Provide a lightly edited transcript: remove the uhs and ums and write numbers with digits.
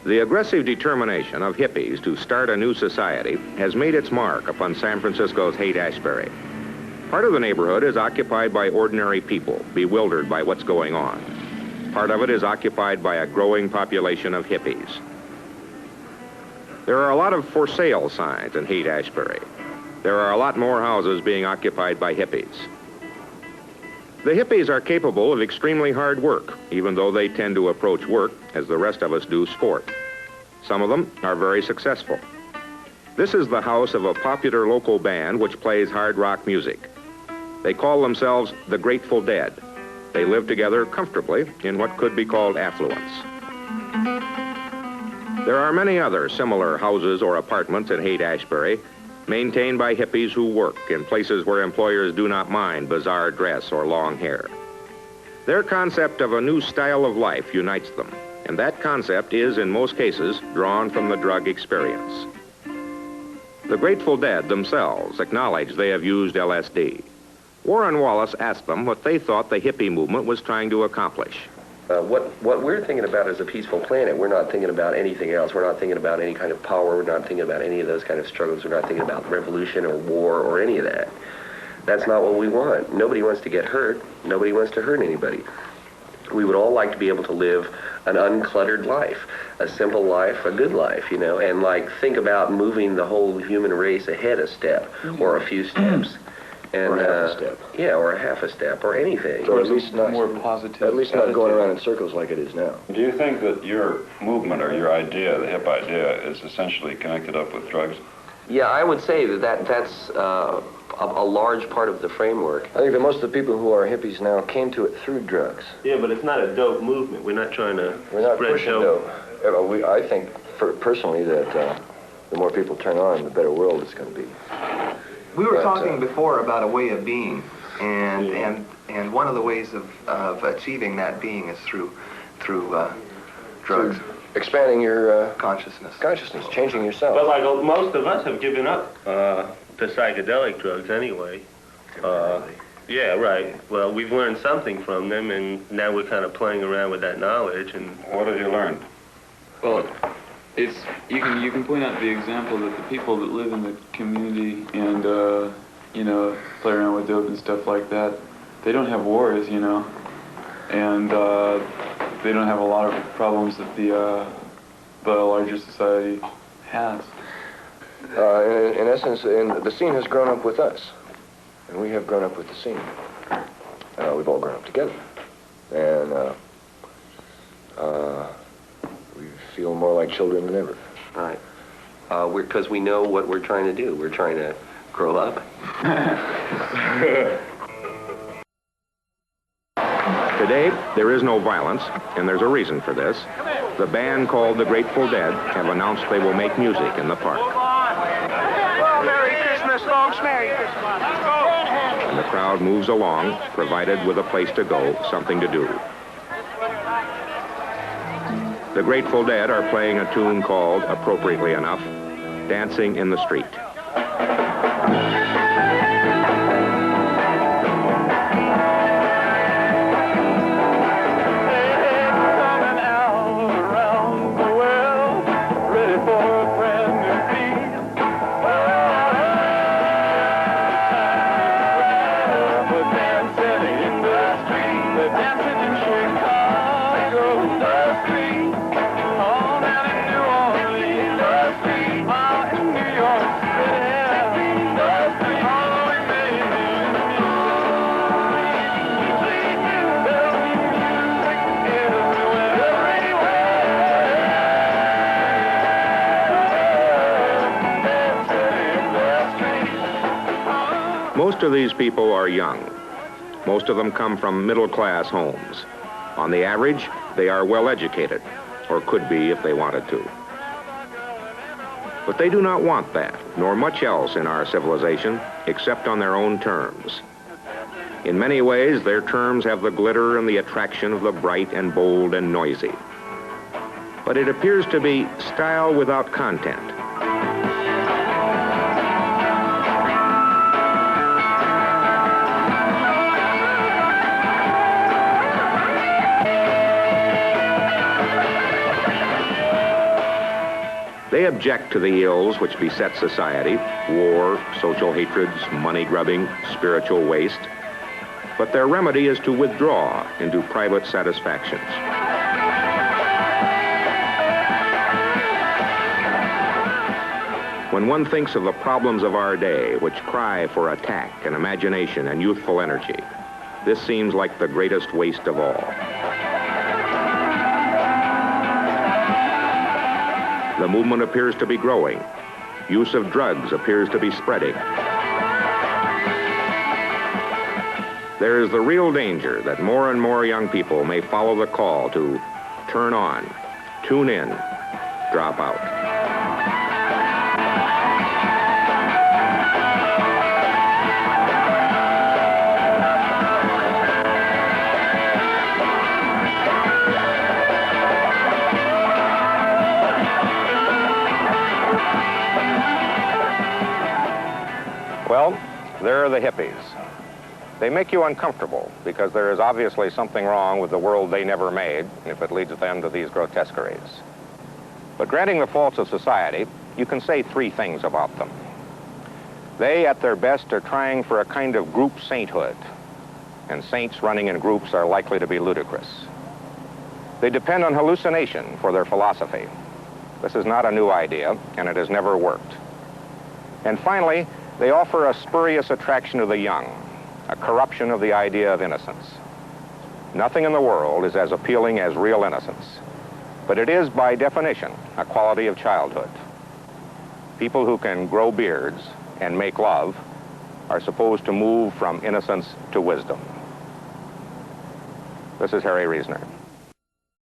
The aggressive determination of hippies to start a new society has made its mark upon San Francisco's Haight-Ashbury. Part of the neighborhood is occupied by ordinary people, bewildered by what's going on. Part of it is occupied by a growing population of hippies. There are a lot of for sale signs in Haight-Ashbury. There are a lot more houses being occupied by hippies. The hippies are capable of extremely hard work, even though they tend to approach work as the rest of us do sport. Some of them are very successful. This is the house of a popular local band which plays hard rock music. They call themselves the Grateful Dead. They live together comfortably in what could be called affluence. There are many other similar houses or apartments in Haight-Ashbury, maintained by hippies who work in places where employers do not mind bizarre dress or long hair. Their concept of a new style of life unites them, and that concept is, in most cases, drawn from the drug experience. The Grateful Dead themselves acknowledge they have used LSD. Warren Wallace asked them what they thought the hippie movement was trying to accomplish. What we're thinking about is a peaceful planet. We're not thinking about anything else. We're not thinking about any kind of power. We're not thinking about any of those kind of struggles. We're not thinking about revolution or war or any of that. That's not what we want. Nobody wants to get hurt. Nobody wants to hurt anybody. We would all like to be able to live an uncluttered life, a simple life, a good life, you know, and like think about moving the whole human race ahead a step or a few steps. And, or half a step. Yeah, or a half a step, or anything. So at least not more positive. At least not going around in circles like it is now. Do you think that your movement or your idea, the hip idea, is essentially connected up with drugs? Yeah, I would say that's a large part of the framework. I think that most of the people who are hippies now came to it through drugs. Yeah, but it's not a dope movement. We're not trying to We're not spread pushing dope. dope. I think, personally, that the more people turn on, the better world it's going to be. We were talking before about a way of being, and one of the ways of achieving that being is through drugs. Through expanding your consciousness, changing yourself. But like most of us have given up the psychedelic drugs anyway. Yeah, right. Well, we've learned something from them, and now we're kind of playing around with that knowledge. And what have you learned? Well, you can point out the example that the people that live in the community and you know, play around with dope and stuff like that, they don't have wars, you know, and they don't have a lot of problems that the larger society has. In essence, the scene has grown up with us, and we have grown up with the scene. We've all grown up together, and we feel more like children than ever. Right. Because we know what we're trying to do. We're trying to grow up. Today, there is no violence, and there's a reason for this. The band called the Grateful Dead have announced they will make music in the park. Merry Christmas, folks. Merry Christmas. And the crowd moves along, provided with a place to go, something to do. The Grateful Dead are playing a tune called, appropriately enough, Dancing in the Street. Most of these people are young. Most of them come from middle-class homes. On the average, they are well-educated, or could be if they wanted to. But they do not want that, nor much else in our civilization, except on their own terms. In many ways, their terms have the glitter and the attraction of the bright and bold and noisy. But it appears to be style without content. They object to the ills which beset society, war, social hatreds, money grubbing, spiritual waste. But their remedy is to withdraw into private satisfactions. When one thinks of the problems of our day, which cry for attack and imagination and youthful energy, this seems like the greatest waste of all. The movement appears to be growing. Use of drugs appears to be spreading. There is the real danger that more and more young people may follow the call to turn on, tune in, drop out. Well, there are the hippies. They make you uncomfortable because there is obviously something wrong with the world they never made if it leads them to these grotesqueries. But granting the faults of society, you can say three things about them. They, at their best, are trying for a kind of group sainthood, and saints running in groups are likely to be ludicrous. They depend on hallucination for their philosophy. This is not a new idea, and it has never worked. And finally, they offer a spurious attraction to the young, a corruption of the idea of innocence. Nothing in the world is as appealing as real innocence, but it is, by definition, a quality of childhood. People who can grow beards and make love are supposed to move from innocence to wisdom. This is Harry Reasoner.